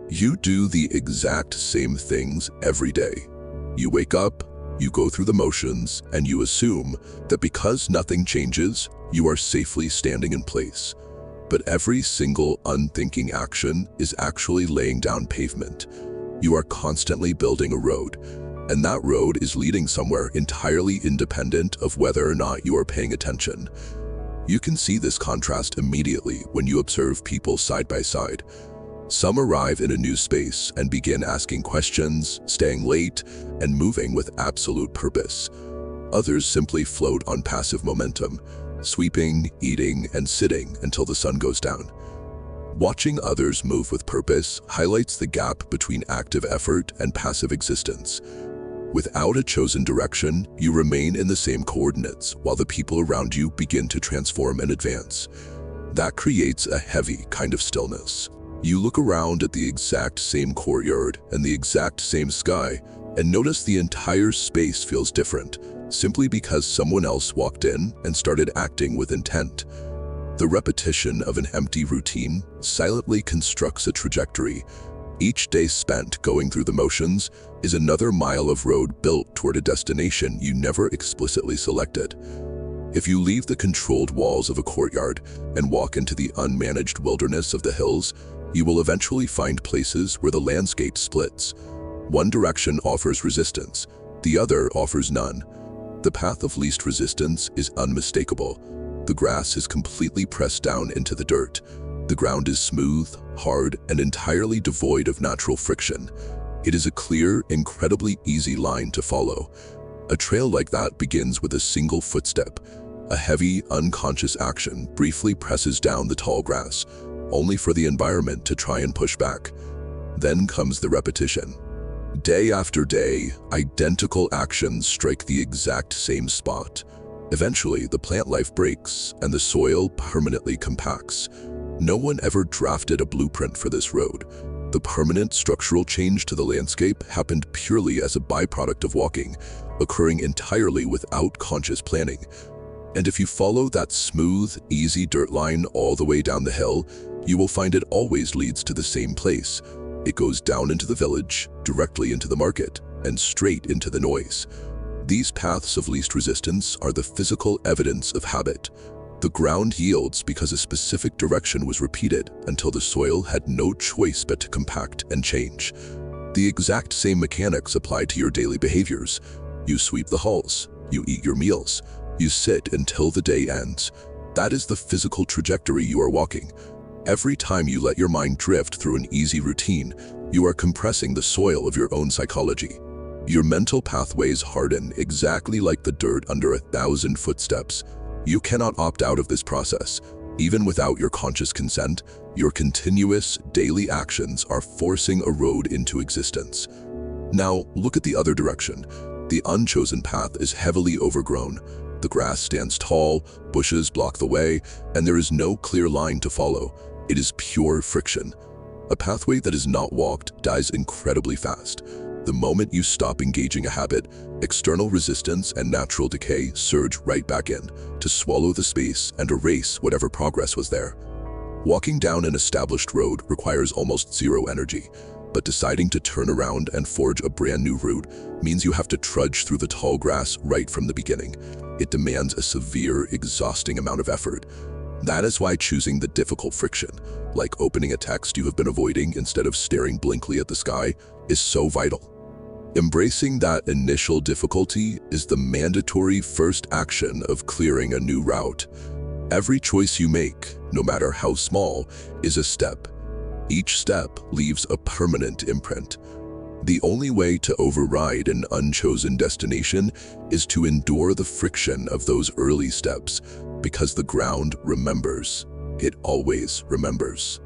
You do the exact same things every day. You wake up, you go through the motions, and you assume that because nothing changes, you are safely standing in place. But every single unthinking action is actually laying down pavement. You are constantly building a road, and that road is leading somewhere entirely independent of whether or not you are paying attention. You can see this contrast immediately when you observe people side by side. Some arrive in a new space and begin asking questions, staying late, and moving with absolute purpose. Others simply float on passive momentum, sweeping, eating, and sitting until the sun goes down. Watching others move with purpose highlights the gap between active effort and passive existence. Without a chosen direction, you remain in the same coordinates while the people around you begin to transform and advance. That creates a heavy kind of stillness. You look around at the exact same courtyard and the exact same sky and notice the entire space feels different, simply because someone else walked in and started acting with intent. The repetition of an empty routine silently constructs a trajectory. Each day spent going through the motions is another mile of road built toward a destination you never explicitly selected. If you leave the controlled walls of a courtyard and walk into the unmanaged wilderness of the hills, you will eventually find places where the landscape splits. One direction offers resistance, the other offers none. The path of least resistance is unmistakable. The grass is completely pressed down into the dirt. The ground is smooth, hard, and entirely devoid of natural friction. It is a clear, incredibly easy line to follow. A trail like that begins with a single footstep. A heavy, unconscious action briefly presses down the tall grass, only for the environment to try and push back. Then comes the repetition. Day after day, identical actions strike the exact same spot. Eventually, the plant life breaks and the soil permanently compacts. No one ever drafted a blueprint for this road. The permanent structural change to the landscape happened purely as a byproduct of walking, occurring entirely without conscious planning. And if you follow that smooth, easy dirt line all the way down the hill, you will find it always leads to the same place. It goes down into the village, directly into the market, and straight into the noise. These paths of least resistance are the physical evidence of habit. The ground yields because a specific direction was repeated until the soil had no choice but to compact and change. The exact same mechanics apply to your daily behaviors. You sweep the halls, you eat your meals, you sit until the day ends. That is the physical trajectory you are walking. Every time you let your mind drift through an easy routine, you are compressing the soil of your own psychology. Your mental pathways harden exactly like the dirt under 1,000 footsteps. You cannot opt out of this process. Even without your conscious consent, your continuous daily actions are forcing a road into existence. Now, look at the other direction. The unchosen path is heavily overgrown. The grass stands tall, bushes block the way, and there is no clear line to follow. It is pure friction. A pathway that is not walked dies incredibly fast. The moment you stop engaging a habit, external resistance and natural decay surge right back in to swallow the space and erase whatever progress was there. Walking down an established road requires almost zero energy, but deciding to turn around and forge a brand new route means you have to trudge through the tall grass right from the beginning. It demands a severe, exhausting amount of effort. That is why choosing the difficult friction, like opening a text you have been avoiding instead of staring blankly at the sky, is so vital. Embracing that initial difficulty is the mandatory first action of clearing a new route. Every choice you make, no matter how small, is a step. Each step leaves a permanent imprint. The only way to override an unchosen destination is to endure the friction of those early steps, because the ground remembers. It always remembers.